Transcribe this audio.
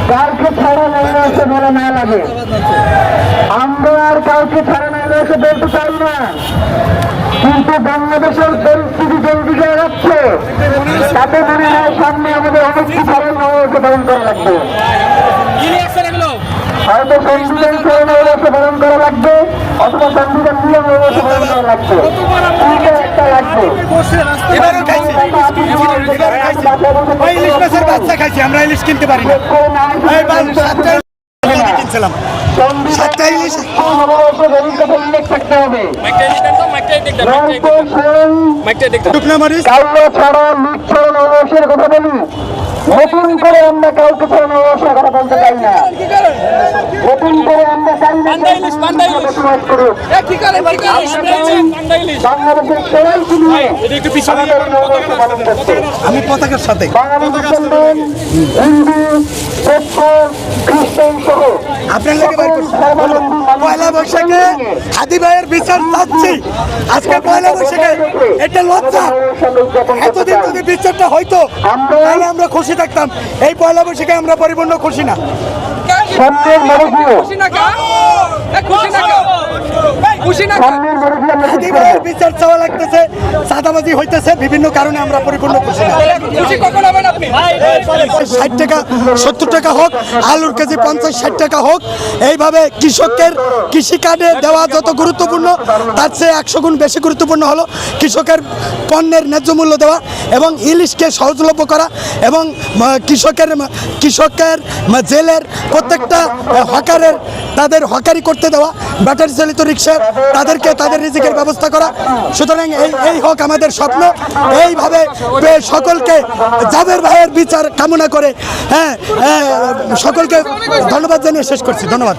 কাউকে ছাড়া নেমে এসে বলে না লাগে। আমরা আর কাউকে ছাড়া নেমে এসে বলতে চাই না, কিন্তু বাংলাদেশের পরিস্থিতি যেদিকে যাচ্ছে তাতে মনে হয় সামনে আমাদের অনেক কিছু পালন করা লাগবে। হয়তো সংবিধান সরকার পালন করা লাগবে, অথবা সংবিধান নিয়ম পালন করা লাগবে, একটা লাগবে। আমরা ইলিশ কিনতে পারি না, কিনছিলাম থাকতে হবে। কথা বলি, নতুন করে আমরা কাউকে ছাড়া নববর্ষের কথা বলতে চাই না। নতুন করে আমরা চাই না বাংলাদেশের সবাইকে নিয়ে আমি পতাকার সাথে মুসলমান, হিন্দু, বৌদ্ধ, খ্রিস্টান সহ পয়লা বৈশাখে হাদি ভাইয়ের বিচার চাচ্ছি। আজকে পয়লা বৈশাখে এটা লজ্জা। এতদিন যদি বিচারটা হয়তো তাহলে আমরা খুশি থাকতাম। এই পয়লা বৈশাখে আমরা পরিপূর্ণ খুশি না। বিচার চাওয়া লাগতেছে, চাঁদাবাজি হইতেছে, বিভিন্ন কারণে আমরা পরিপূর্ণ খুশি না। 60 টাকা 70 টাকা হোক, আলুর কেজি 50-60 টাকা হোক, এইভাবে কৃষকের কৃষি কার্ডে দেওয়া যত গুরুত্বপূর্ণ তার চেয়ে 100 গুণ বেশি গুরুত্বপূর্ণ হলো কৃষকের পণ্যের ন্যায্য মূল্য দেওয়া এবং ইলিশকে সহজলভ্য করা এবং কৃষকের জেলের প্রত্যেকটা হকারের তাদের হকারি করতে দেওয়া, ব্যাটারি চালিত রিক্সা তাদেরকে তাদের রিজিকের ব্যবস্থা করা। সুতরাং এই হোক আমাদের স্বপ্ন। এইভাবে সকলকে জাবের ভাইয়ের বিচার কামনা করে সকলকে ধন্যবাদ জানিয়ে শেষ করছি। ধন্যবাদ।